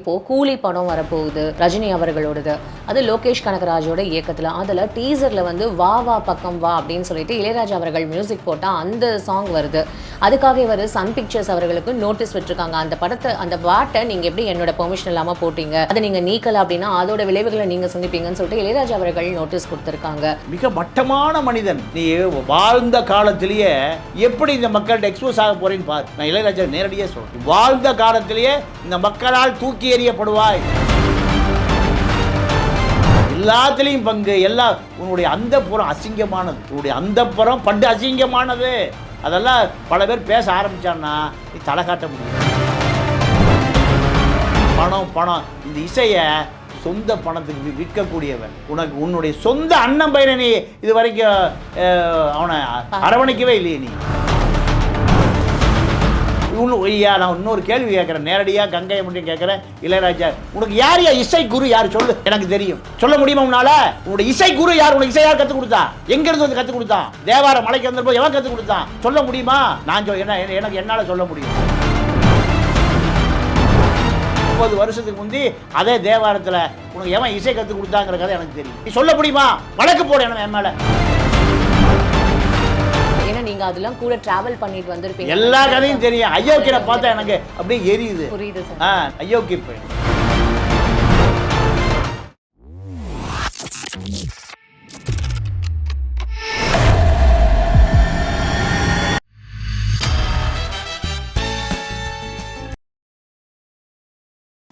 இப்போ கூலி படம் வரப்போகுது ரஜினி அவர்களோடது. அது லோகேஷ் கனகராஜோட இயக்கத்தில். அதில் டீசரில் வந்து வா வா பக்கம் வா அப்படின்னு சொல்லிட்டு இளையராஜா அவர்கள் மியூசிக் போட்டால் அந்த சாங் வருது. அதுக்காக இவர் சன் பிக்சர்ஸ் அவர்களுக்கு நோட்டீஸ் விட்டுருக்காங்க. அந்த பாட்டை நீங்கள் எப்படி என்னோட பெர்மிஷன் இல்லாமல் போட்டீங்க, அதை நீங்கள் நீக்கல அப்படின்னா அதோட விளைவுகளை நீங்கள் சந்திப்பீங்கன்னு சொல்லிட்டு இளையராஜா அவர்கள் நோட்டீஸ் கொடுத்துருக்காங்க. மிக மட்டமான மனிதன். நீ வாழ்ந்த காலத்திலேயே எப்படி இந்த மக்கள்கிட்ட எக்ஸ்போஸ் ஆக போறேன்னு பாரு. நான் இளையராஜா நேரடியாக சொல்றேன், வாழ்ந்த காலத்திலேயே இந்த மக்களால் தூக்கி எறியப்படுவாய். எல்லாத்திலையும் பங்கு, எல்லா உன்னுடைய அந்தப்புறம் அசிங்கமானது, உன்னுடைய அந்தப்புறம் பண்டு அசிங்கமானது. அதெல்லாம் பல பேர் பேச ஆரம்பிச்சான்னா நீ தலை காட்ட முடியும். பணம் பணம் இந்த இசையை சொந்த பணத்துக்கு விற்கக்கூடியவன். உன்னுடைய சொந்த அண்ணன் பையனை நீ இது வரைக்கும் அவனை அரவணைக்கவே இல்லையே. நீ நான் இன்னொரு கேள்வி கேட்குறேன், நேரடியாக கங்கையை மட்டும் கேட்குறேன். இளையராஜா உனக்கு யார் இசை குரு யார் சொல்லு, எனக்கு தெரியும். சொல்ல முடியுமா உன்னால? உன்னுடைய இசை குரு யார்? உனக்கு இசை யார் கற்றுக் கொடுத்தா? எங்கிருந்து வந்து கற்றுக் கொடுத்தான்? தேவார மலைக்கு வந்தப்போ எவன் கற்றுக் கொடுத்தான்? சொல்ல முடியுமா? நான் எனக்கு என்னால் சொல்ல முடியும். 30 வருஷத்துக்கு முந்தி அதே தேவாரத்தில் உனக்கு எவன் இசை கற்றுக் கொடுத்தாங்கிற கதை எனக்கு தெரியும். நீ சொல்ல முடியுமா? வழக்கு போட என் மேலே. ஏன்னா நீங்க அதெல்லாம் கூட டிராவல் பண்ணிட்டு வந்திருப்பீங்க, எல்லா கதையும் தெரியும். அயோக்கியரை பார்த்தா எனக்கு அப்படியே எரியுது. புரியுது சார். அயோக்கிய போய்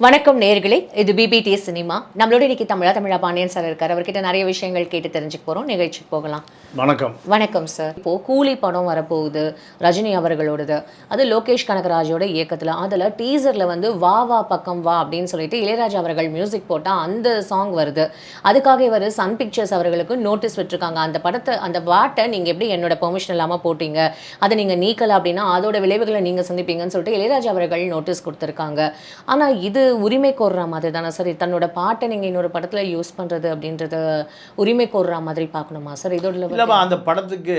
வணக்கம் நேயர்களே, இது பிபிடி சினிமா. நம்மளோட இன்னைக்கு தமிழா பாண்டியன் சார் இருக்கார். அவர்கிட்ட நிறைய விஷயங்கள் கேட்டு தெரிஞ்சுக்க போகிறோம். நிகழ்ச்சிக்கு போகலாம். வணக்கம். வணக்கம் சார். இப்போது கூலி படம் வரப்போகுது ரஜினி அவர்களோடது. அது லோகேஷ் கனகராஜோட இயக்கத்தில். அதில் டீசரில் வந்து வா வா பக்கம் வா அப்படின்னு சொல்லிட்டு இளையராஜா அவர்கள் மியூசிக் போட்டால் அந்த சாங் வருது. அதுக்காக இவர் சன் பிக்சர்ஸ் அவர்களுக்கு நோட்டீஸ் விட்டுருக்காங்க. அந்த பாட்டை நீங்கள் எப்படி என்னோட பெர்மிஷன் இல்லாமல் போட்டீங்க, அதை நீங்கள் நீக்கல அப்படின்னா அதோட விளைவுகளை நீங்கள் சந்திப்பீங்கன்னு சொல்லிட்டு இளையராஜா அவர்கள் நோட்டீஸ் கொடுத்துருக்காங்க. ஆனால் இது உரிமை கோர்ற மாதிரி தானே சார்? தன்னோட பாட்டை நீங்கள் இன்னொரு படத்தில் யூஸ் பண்ணுறது அப்படின்றத உரிமை கோர்ற மாதிரி பார்க்கணுமா சார்? இதோட இல்லைம்மா, அந்த படத்துக்கு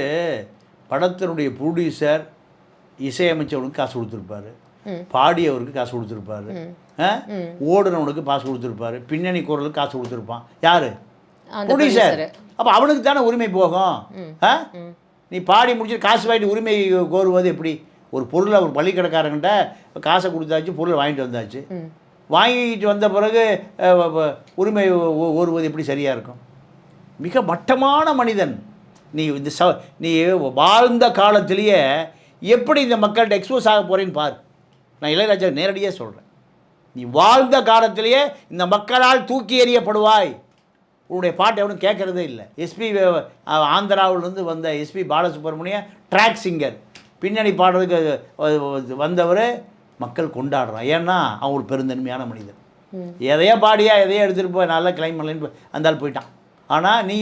படத்தினுடைய ப்ரொடியூசர் இசையமைச்சவனுக்கு காசு கொடுத்துருப்பாரு, பாடியவருக்கு காசு கொடுத்துருப்பாரு, ஓடுனவனுக்கு காசு கொடுத்துருப்பாரு, பின்னணி குரலுக்கு காசு கொடுத்துருப்பான். யாரு? ப்ரொடியூசர். அப்போ அவனுக்கு தானே உரிமை போகும். நீ பாடி முடிச்சுட்டு காசு வாங்கிட்டு உரிமை கோருவது எப்படி? ஒரு பொருளை ஒரு பள்ளிக்கடைக்காரங்கிட்ட காசை கொடுத்தாச்சு, பொருளை வாங்கிட்டு வந்தாச்சு. வாங்கிட்டு வந்த பிறகு உரிமை ஓருவது எப்படி சரியாக இருக்கும்? மிக மட்டமான மனிதன். நீ வாழ்ந்த காலத்திலேயே எப்படி இந்த மக்கள்கிட்ட எக்ஸ்போஸ் ஆக போகிறேன்னு பாரு. நான் இளையராஜா நேரடியாக சொல்கிறேன், நீ வாழ்ந்த காலத்திலேயே இந்த மக்களால் தூக்கி எறியப்படுவாய். உன்னுடைய பாட்டை எவனும் கேட்குறதே இல்லை. எஸ்பி ஆந்திராவிலேருந்து வந்த எஸ்பி பாலசுப்ரமணியம் ட்ராக் சிங்கர், பின்னணி பாடுறதுக்கு வந்தவர் மக்கள் கொண்டாடுறான். ஏன்னா அவன் ஒரு பெருந்தன்மையான மனிதன். எதையோ பாடியா எதையோ எடுத்துகிட்டு போய் நல்லா கிளைம் பண்ணலன்னு அந்தால் போயிட்டான். ஆனால் நீ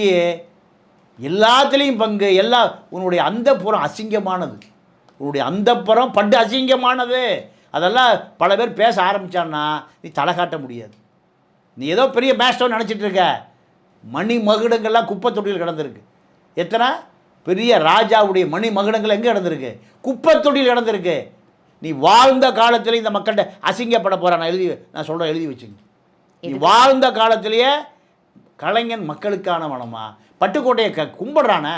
எல்லாத்துலேயும் பங்கு, உன்னுடைய அந்தப்புறம் அசிங்கமானது, உன்னுடைய அந்தப்புறம் பண்டு அசிங்கமானது. அதெல்லாம் பல பேர் பேச ஆரம்பித்தான்னா நீ தலை காட்ட முடியாது. நீ ஏதோ பெரிய மேஸ்டர் நினச்சிட்டு இருக்க. மணி மகுடங்கள்லாம் குப்பை தொட்டியில் கிடந்திருக்கு. எத்தனை பெரிய ராஜாவுடைய மணி மகுடங்கள் எங்கே கிடந்திருக்கு? குப்பை தொட்டியில் கிடந்திருக்கு. நீ வாழ்ந்த காலத்தில் இந்த மக்கள்கிட்ட அசிங்கப்பட போகிறான். நான் சொல்கிறேன், எழுதி வச்சுங்க. நீ வாழ்ந்த காலத்திலேயே கலைஞன் மக்களுக்கான மனமா பட்டுக்கோட்டையை கும்பிடுறானே,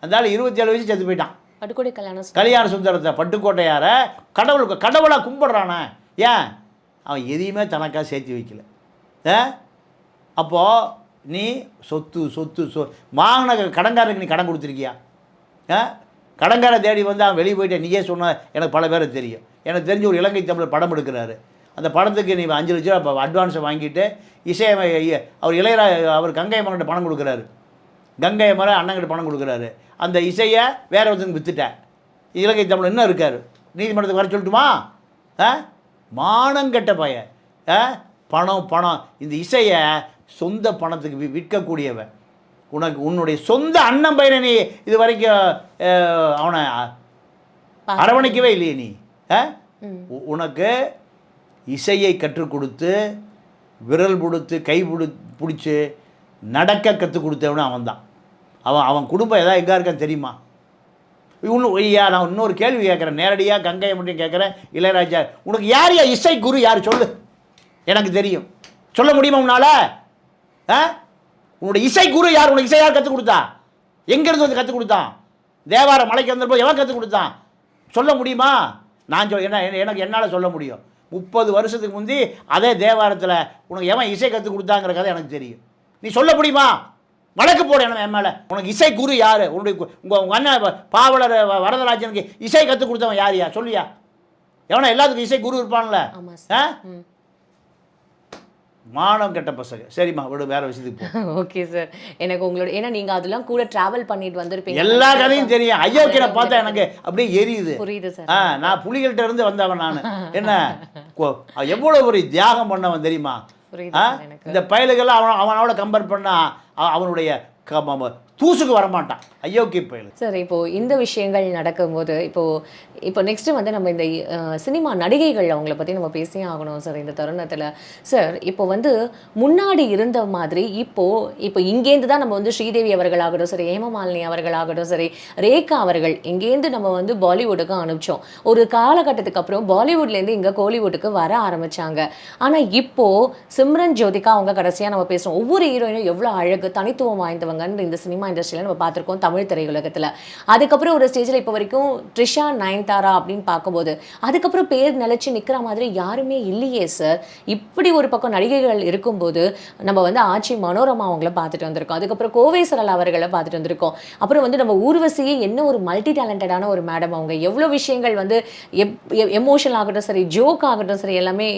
அதனால 27 வயசு செத்து போயிட்டான். பட்டுக்கோட்டை கல்யாண சுந்தரத்தை பட்டுக்கோட்டையார கடவுளாக கும்பிடுறானே. ஏன்? அவன் எதையுமே தனக்காக சேர்த்து வைக்கல. அப்போது நீ சொத்து வாங்கின கடன்காரருக்கு நீ கடன் கொடுத்துருக்கியா? கடன்காரை தேடி வந்து அவன் வெளியே போயிட்டேன். நீயே சொன்ன எனக்கு பல பேரை தெரியும். எனக்கு தெரிஞ்ச ஒரு இலங்கை தமிழர் படம் எடுக்கிறாரு. அந்த படத்துக்கு நீ 5 லட்ச ரூபா அட்வான்ஸை வாங்கிட்டு அவர் அவர் கங்கை மரன்கிட்ட பணம் கொடுக்குறாரு. கங்கை மரன் அண்ணங்கிட்ட பணம் கொடுக்குறாரு. அந்த இசையை வேற ஒருத்தருக்கு விற்றுட்டேன். இலங்கை தமிழர் இன்னும் இருக்கார். நீதிமன்றத்துக்கு வர சொல்லட்டுமா? மானங்கட்ட பையன். பணம் இந்த இசையை சொந்த பணத்துக்கு விற்கக்கூடியவன். உன்னுடைய சொந்த அண்ணன் பையனை நீ இது வரைக்கும் அவனை அரவணைக்கவே இல்லையே. நீ உனக்கு இசையை கற்றுக் கொடுத்து விரல் பிடித்து கை பிடிச்சி நடக்க கற்றுக் கொடுத்தவனு அவன் தான். அவன் குடும்பம் எதாவது எங்கே இருக்கான்னு தெரியுமா? ஐயா நான் இன்னொரு கேள்வி கேட்குறேன், நேரடியாக கங்கையை மட்டும் கேட்குறேன். இளையராஜா உனக்கு யார் இசை குரு யார் சொல்லு, எனக்கு தெரியும். சொல்ல முடியுமா உன்னால்? உன்னோட இசை குரு யார்? உனக்கு இசை யார் கற்றுக் கொடுத்தா? எங்கேருந்து வந்து கற்றுக் கொடுத்தான்? தேவார மலைக்கு வந்தப்போ எவன் கற்றுக் கொடுத்தான்? சொல்ல முடியுமா? நான் எனக்கு என்னால் சொல்ல முடியும். 30 வருஷத்துக்கு முந்தி அதே தேவாரத்தில் உனக்கு எவன் இசை கற்றுக் கொடுத்தாங்கிற கதை எனக்கு தெரியும். நீ சொல்ல முடியுமா? வழக்கு போட என்ன என் மேலே. உனக்கு இசை குரு யார்? உங்கள் அண்ணன் பாவலர் வரதராஜனுக்கு இசை கற்றுக் கொடுத்தவன் யார் சொல்லியா? எவனா எல்லாத்துக்கும் இசை குரு இருப்பான்ல? மானம் கெட்ட பசங்க. சரிம்மா விடு, வேற விஷயத்துக்கு போ. Okay sir. எனக்கு உங்களோட, ஏன்னா நீங்க அதெல்லாம் கூட டிராவல் பண்ணிட்டு வந்திருப்பீங்க, எல்லா கதையும் தெரியும். அயோக்கியனை பார்த்தா எனக்கு அப்படியே எரியுது. புரியுது சார். நான் புலிகள்கிட்ட இருந்து வந்தவன் நான். என்ன எவ்வளவு ஒரு தியாகம் பண்ணவன் தெரியுமா? இந்த பயலுகள்லாம் அவனோட கம்பேர் பண்ணா அவனுடைய தூசுக்கு வரமாட்டான், அயோக்கிய பயல். சார் இப்போ இந்த விஷயங்கள் நடக்கும்போது இப்போ நெக்ஸ்ட் வந்து நம்ம இந்த சினிமா நடிகைகள் அவங்கள பற்றி நம்ம பேசியே ஆகணும் சார் இந்த தருணத்தில். சார் இப்போ வந்து முன்னாடி இருந்த மாதிரி இப்போ இங்கேருந்து தான் நம்ம வந்து ஸ்ரீதேவி அவர்களாகட்டும் சரி, ஹேமமாலினி அவர்களாகட்டும் சரி, ரேகா அவர்கள் இங்கேருந்து நம்ம வந்து பாலிவுட்டுக்கு அனுப்பிச்சோம். ஒரு காலகட்டத்துக்கு அப்புறம் பாலிவுட்லேருந்து இங்கே கோலிவுட்டுக்கு வர ஆரம்பித்தாங்க. ஆனால் இப்போது சிம்ரன் ஜோதிகா அவங்க கடைசியாக நம்ம பேசுகிறோம். ஒவ்வொரு ஹீரோயினும் எவ்வளோ அழகு தனித்துவம் வாய்ந்தவங்கன்னு இந்த சினிமா இண்டஸ்ட்ரியில் நம்ம பார்த்துருக்கோம், தமிழ் திரையுலகத்தில். அதுக்கப்புறம் ஒரு ஸ்டேஜில் இப்போ வரைக்கும் த்ரிஷா, நயன்தாரா அப்படின்னு பார்க்கும்போது அதுக்கப்புறம் பேர் நிலைச்சு நிற்கிற மாதிரி யாருமே இல்லையே சார். இப்படி ஒரு பக்கம் நடிகைகள் இருக்கும்போது நம்ம வந்து ஆட்சி மனோரமா அவங்கள பார்த்துட்டு வந்திருக்கோம், அதுக்கப்புறம் கோவை சரளா அவர்களை பார்த்துட்டு வந்திருக்கோம், அப்புறம் வந்து நம்ம ஊர்வசியே என்ன ஒரு மல்டி டேலண்டடான ஒரு மேடம். அவங்க எவ்வளோ விஷயங்கள் வந்து எமோஷனல் ஆகட்டும் சரி, ஜோக் ஆகட்டும் சரி, எல்லாமே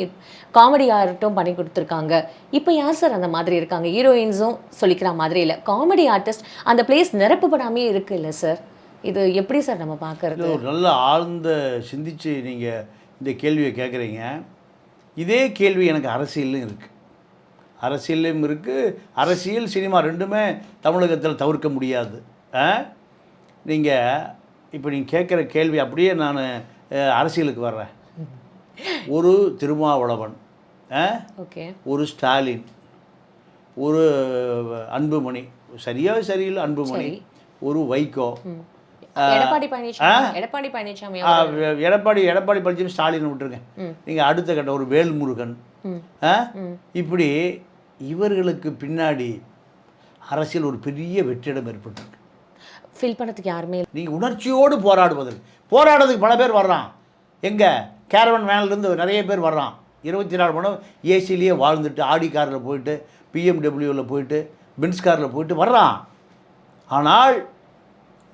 காமெடி ஆகட்டும் பண்ணி கொடுத்துருக்காங்க. இப்போ யார் சார் அந்த மாதிரி இருக்காங்க? ஹீரோயின்ஸும் சொல்லிக்கிற மாதிரி இல்லை, காமெடி ஆர்டிஸ்ட் அந்த பிளேஸ் நிரப்பப்படாமே இருக்கு இல்லை சார். இது எப்படி சார் நம்ம பார்க்கறது? ஒரு நல்ல ஆழ்ந்த சிந்திச்சு நீங்கள் இந்த கேள்வியை கேட்குறீங்க. இதே கேள்வி எனக்கு அரசியலும் இருக்குது, அரசியலும் இருக்குது. அரசியல் சினிமா ரெண்டுமே தமிழகத்தில் தவிர்க்க முடியாது. நீங்கள் இப்போ நீங்கள் கேட்குற கேள்வி அப்படியே நான் அரசியலுக்கு வர்றேன். ஒரு திருமாவளவன், ஓகே, ஒரு ஸ்டாலின், ஒரு அன்புமணி, சரியில்லை அன்புமணி, ஒரு வைகோ, எடப்பாடி பழனிசாமி, எடப்பாடி பழனிசாமி, ஸ்டாலின் விட்டுருங்க. நீங்கள் அடுத்த கட்ட ஒரு வேல்முருகன், இப்படி இவர்களுக்கு பின்னாடி அரசியல் ஒரு பெரிய வெற்றிடம் ஏற்பட்டிருக்கு. ஃபில் பண்ணதுக்கு யாருமே. நீங்கள் உணர்ச்சியோடு போராடுறதுக்கு பல பேர் வர்றான். எங்கே கேரவன் வேன்லேருந்து நிறைய பேர் வர்றான். 24 மணி நேரம் ஏசிலேயே வாழ்ந்துட்டு, ஆடி காரில் போயிட்டு, பிஎம்டபிள்யூவில் போயிட்டு, பென்ஸ் காரில் போயிட்டு வர்றான். ஆனால்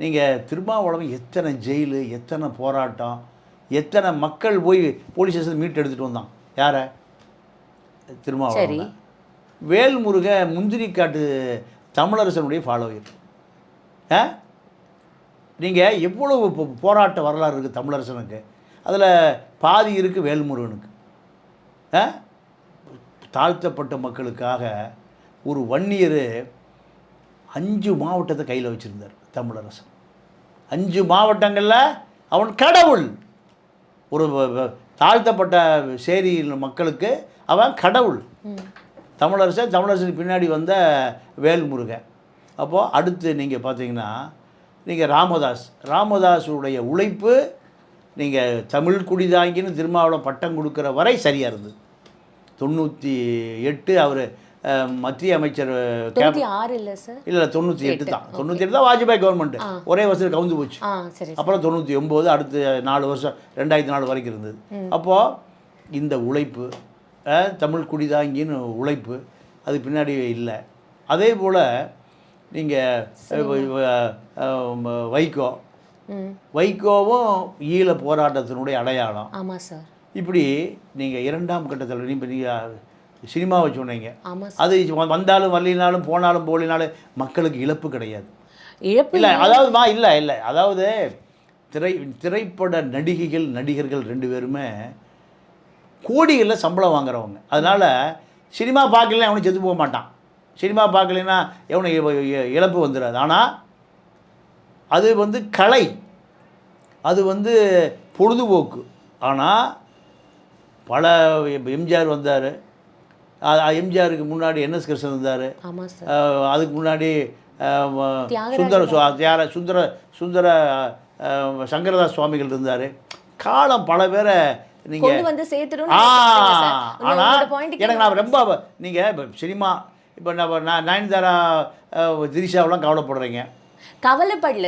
நீங்கள் திருமாவளவன் எத்தனை ஜெயிலு, எத்தனை போராட்டம், எத்தனை மக்கள் போய் போலீஸ் ஸ்டேஷன் மீட் எடுத்துகிட்டு வந்தான். யாரை? திருமாவளவன். வேல்முருக முந்திரி காட்டு தமிழரசனுடைய ஃபாலோயர். நீங்கள் எவ்வளவு போராட்ட வரலாறு இருக்குது தமிழரசனுக்கு, அதில் பாதி இருக்குது வேல்முருகனுக்கு. தாழ்த்தப்பட்ட மக்களுக்காக ஒரு வன்னியர் 5 மாவட்டத்தை கையில் வச்சுருந்தார் தமிழரசன். 5 மாவட்டங்களில் அவன் கடவுள். ஒரு தாழ்த்தப்பட்ட சேரி மக்களுக்கு அவன் கடவுள். தமிழரசனுக்கு பின்னாடி வந்த வேல்முருகன். அப்போது அடுத்து நீங்கள் பார்த்தீங்கன்னா நீங்கள் ராமதாஸுடைய உழைப்பு, நீங்கள் தமிழ் குடிதாங்கின்னு திருமாவளவன் பட்டம் கொடுக்குற வரை சரியாக இருந்தது. 98 அவர் மத்திய அமைச்சர், 96 இல்லை சார், இல்லை 98 தான். 98 தான் வாஜ்பாய் கவர்மெண்ட், ஒரே வருஷம் கவுந்து போச்சு. அப்புறம் 99, அடுத்து 4 வருஷம் 2004 வரைக்கும் இருந்தது. அப்போது இந்த உழைப்பு, தமிழ் குடிதாங்கின்னு உழைப்பு அது பின்னாடி இல்லை. அதே போல் நீங்கள் வைகோவும் ஈழ போராட்டத்தினுடைய அடையாளம். ஆமாம் சார். இப்படி நீங்கள் 2ஆம் கட்டத்தில் இப்போ நீங்கள் சினிமாவை சொன்னீங்க, அது வந்தாலும் வரலினாலும் போனாலும் போலினாலும் மக்களுக்கு இழப்பு கிடையாது. இல்லை இல்லை அதாவது திரைப்பட நடிகர்கள் 2 பேருமே கோடிகளில் சம்பளம் வாங்குறவங்க. அதனால் சினிமா பார்க்கலன்னா எவனும் செத்து போக மாட்டான். சினிமா பார்க்கலன்னா எவனும் இழப்பு வந்துடாது. ஆனால் அது வந்து கலை, அது வந்து பொழுதுபோக்கு. ஆனால் பல எம்ஜிஆர் வந்தார், எம்ஜிஆருக்கு முன்னாடி என்எஸ் கிருஷ்ணன் வந்தார், அதுக்கு முன்னாடி சுந்தர சங்கரதாஸ் சுவாமிகள் இருந்தார். காலம் பல பேரை நீங்கள் கொண்டு வந்து சேர்த்துடும். ஆனால் எனக்கு நான் ரொம்ப நீங்கள் இப்போ சினிமா இப்போ நான் நயன்தாரா திரிஷாவெல்லாம் கவலைப்படுறீங்க. கவலைப்படல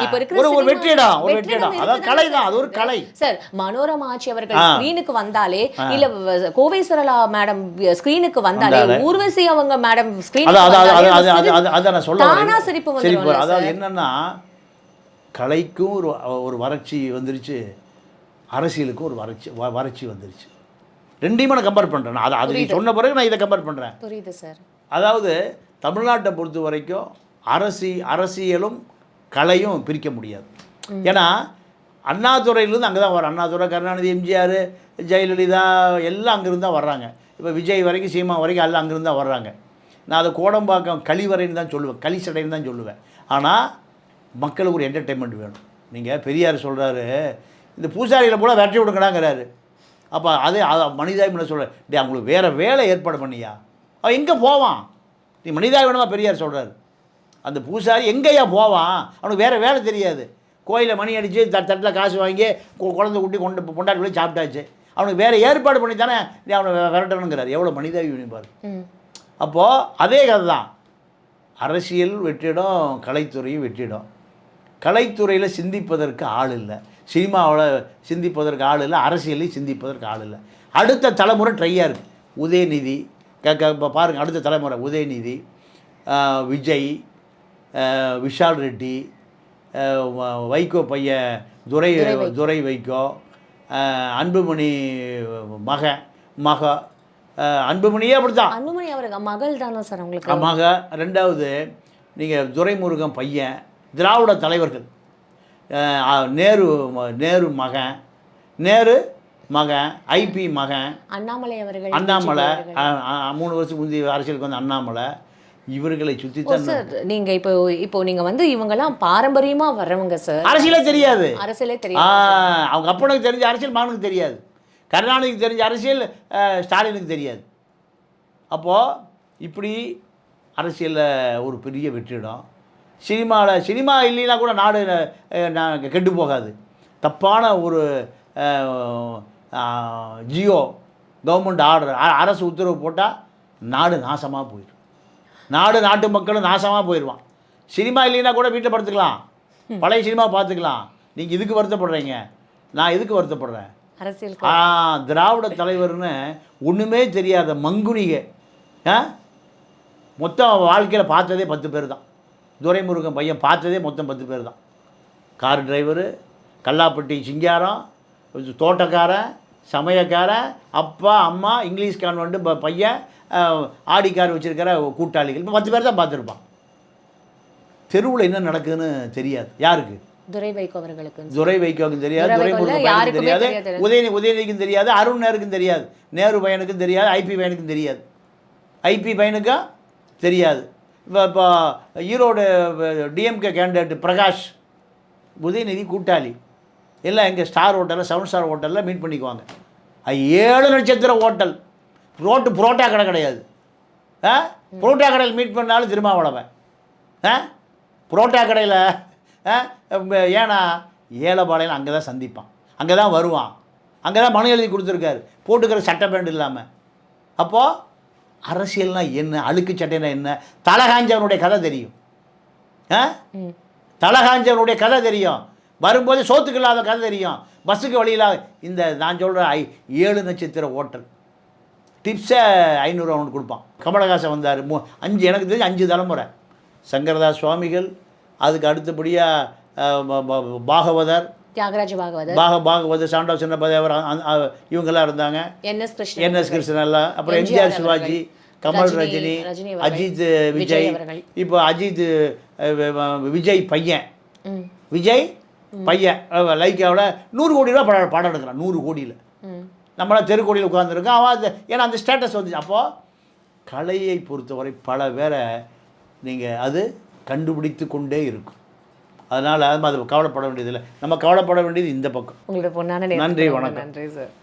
இப்ப இருக்கிற ஒரு வெற்றிடம், ஒரு வெற்றிடம். அதாவது கலை தான், அது ஒரு கலை. சார் மனோரமா ஆட்சி அவர்கள் ஸ்கிரீனுக்கு வந்தாலே, இல்ல கோவை சரளா மேடம் ஸ்கிரீனுக்கு வந்தாலே, ஊர்வசி அவங்க மேடம் ஸ்கிரீனுக்கு அதான் நான் சொல்ல தானா சிரிப்பு வந்துரும். அதாவது என்னன்னா கலைக்கும் ஒரு வறட்சி வந்துருச்சு, அரசியலுக்கும் ஒரு வறட்சி வந்துருச்சு. ரெண்டையுமே நான் கம்பேர் பண்ணுறேன். அது சொன்ன பிறகு நான் இதை கம்பேர் பண்ணுறேன். புரியுது சார். அதாவது தமிழ்நாட்டை பொறுத்த வரைக்கும் அரசியலும் கலையும் பிரிக்க முடியாது. ஏன்னா அண்ணாதுறையிலேருந்து அங்கே தான் வர, அண்ணாதுறை, கருணாநிதி, எம்ஜிஆர், ஜெயலலிதா எல்லாம் அங்கேருந்து தான் வர்றாங்க. இப்போ விஜய் வரைக்கும், சீமா வரைக்கும் எல்லாம் அங்கேருந்து தான் வர்றாங்க. நான் அதை கோடம்பாக்கம் கழிவறைன்னு தான் சொல்லுவேன், களிச்சடைன்னு தான் சொல்லுவேன். ஆனால் மக்களுக்கு ஒரு என்டர்டெயின்மெண்ட் வேணும். நீங்கள் பெரியார் சொல்கிறாரு, இந்த பூசாரிகளை போல வெற்றி விடுங்கடாங்கிறாரு. அப்போ அது மனிதாபிமான சொல்கிறார், டே அவங்களுக்கு வேறு வேலை ஏற்பாடு பண்ணியா, அவன் எங்கே போவான்? நீ மனிதாபிமானமாக பெரியார் சொல்கிறார். அந்த பூசாரி எங்கேயா போவான்? அவனுக்கு வேறு வேலை தெரியாது. கோயிலில் மணி அடித்து தட்டில் காசு வாங்கி குழந்தை குட்டி பொண்டாட்டி போய் சாப்பிட்டாச்சு. அவனுக்கு வேறு ஏற்பாடு பண்ணி தானே நீ அவனை விரட்டணுங்கிறார். எவ்வளோ மனிதாபிமானம் பாரு. அப்போது அதே கதை தான், அரசியல் வெற்றிடம், கலைத்துறையும் வெற்றிடம். கலைத்துறையில் சிந்திப்பதற்கு ஆள் இல்லை, சினிமாவில் சிந்திப்பதற்கு ஆள் இல்லை, அரசியலையும் சிந்திப்பதற்கு ஆள் இல்லை. அடுத்த தலைமுறை ட்ரையாக இருக்குது. உதயநிதி இப்போ பாருங்கள், அடுத்த தலைமுறை உதயநிதி, விஜய், விஷால் ரெட்டி, வைகோ பையன் துரை வைகோ, அன்புமணி மக அன்புமணியே அப்படி தான். அன்புமணி அவருக்கு மகள் தானே சார் உங்களுக்கு? மக. ரெண்டாவது நீங்கள் துரைமுருகன் பையன், திராவிட தலைவர்கள், நேரு மகன், ஐபி மகன், அண்ணாமலை அவர்கள், 3 வருஷத்துக்கு முந்தி அரசியலுக்கு வந்து அண்ணாமலை, இவர்களை சுற்றி தான் சார். நீங்க இப்போ நீங்க வந்து இவங்கெல்லாம் பாரம்பரியமா வர்றவங்க சார். அரசியலே தெரியாது, அவங்க அப்பனுக்கு தெரிஞ்ச அரசியல் மகனுக்கு தெரியாது, கருணாநிதிக்கு தெரிஞ்ச அரசியல் ஸ்டாலினுக்கு தெரியாது. அப்போது இப்படி அரசியலில் ஒரு பெரிய வெற்றிடம். சினிமா இல்லைன்னா கூட நாடு கெட்டு போகாது. தப்பான ஒரு ஜியோ கவர்மெண்ட் ஆர்டர், அரசு உத்தரவு போட்டால் நாடு நாசமாக போயிடும். நாட்டு மக்களும் நாசமாக போயிடுவான். சினிமா இல்லைன்னா கூட வீட்டில் படுத்துக்கலாம், பழைய சினிமா பார்த்துக்கலாம். நீங்கள் இதுக்கு வருத்தப்படுறீங்க, நான் எதுக்கு வருத்தப்படுறேன்? அரசியல் திராவிட தலைவர்னு ஒன்றுமே தெரியாத மங்குனிக மொத்தம் வாழ்க்கையில் பார்த்ததே 10 பேர் தான். துரைமுருகன் பையன் பார்த்ததே மொத்தம் 10 பேர் தான். கார் டிரைவரு, கல்லாப்பட்டி சிங்காரம், தோட்டக்காரன், சமயக்காரன், அப்பா அம்மா, இங்கிலீஷ் கான்வென்ட்டு பையன், ஆடிக்கார் வச்சுருக்கிற கூட்டாளிகள், இப்போ 10 பேர் தான் பார்த்துருப்பான். தெருவில் என்ன நடக்குதுன்னு தெரியாது யாருக்கு? துரை வைகோவுக்கும் தெரியாது, துரைமுருகன் தெரியாது, உதயநிதிக்கும் தெரியாது, அருண் நேருக்கும் தெரியாது, நேரு பையனுக்கும் தெரியாது, ஐபி பையனுக்கும் தெரியாது, ஐபி பையனுக்கும் தெரியாது. இப்போ ஈரோடு டிஎம்கே கேண்டிடேட் பிரகாஷ், உதயநிதி கூட்டாளி, எல்லாம் எங்கள் ஸ்டார் ஹோட்டலில், 7 ஸ்டார் ஹோட்டலில் மீட் பண்ணிக்குவாங்க. 7 நட்சத்திர ஹோட்டல், புரோட்டா கடை கிடையாது. புரோட்டா கடையில் மீட் பண்ணாலும் திருமாவளவன், புரோட்டா கடையில் ஏன்னா ஏழைபாளையம் அங்கே தான் சந்திப்பான், அங்கே தான் வருவான், அங்கே தான் மனு எழுதி கொடுத்துருக்காரு, போட்டுக்கிற சட்டை பேண்ட் இல்லாமல். அப்போது அரசியல்னால் என்ன, அழுக்கு சட்டைனா என்ன, தலகாஞ்சவனுடைய கதை தெரியும், தலகாஞ்சவனுடைய கதை தெரியும், வரும்போது சோத்துக்கு இல்லாத கதை தெரியும், பஸ்ஸுக்கு வழியில்லாத. இந்த நான் சொல்கிற 7 நட்சத்திர ஹோட்டல் டிப்ஸை 500 அவனுக்கு கொடுப்பான். கமலஹாசன் வந்தார், 5 எனக்கு தெரிஞ்சு 5 தலைமுறை. சங்கரதாஸ் சுவாமிகள், அதுக்கு அடுத்தபடியாக பாகவதர், பாகவதர், சாண்டோ சின்னப்பதேவர், இவங்கெல்லாம் இருந்தாங்க. என்எஸ் கிருஷ்ணன் எல்லாம், அப்புறம் எம்ஜிஆர், சிவாஜி, கமல், ரஜினி, அஜித், விஜய். இப்போ அஜித் விஜய் பையன் லைக்காவில் 100 கோடி ரூபா படம் எடுக்கிறான். 100 கோடியில் நம்மளாம் தெருக்கோடியில் உட்காந்துருக்கோம். அவன் ஏன்னா அந்த ஸ்டேட்டஸ் வந்துச்சு. அப்போது கலையை பொறுத்தவரை பல பேரை நீங்கள் அது கண்டுபிடித்து கொண்டே இருக்கும். அதனால் அது கவலைப்பட வேண்டியதில்லை. நம்ம கவலைப்பட வேண்டியது இந்த பக்கம். உங்களோட பொண்ணான நன்றி, வணக்கம். நன்றி சார்.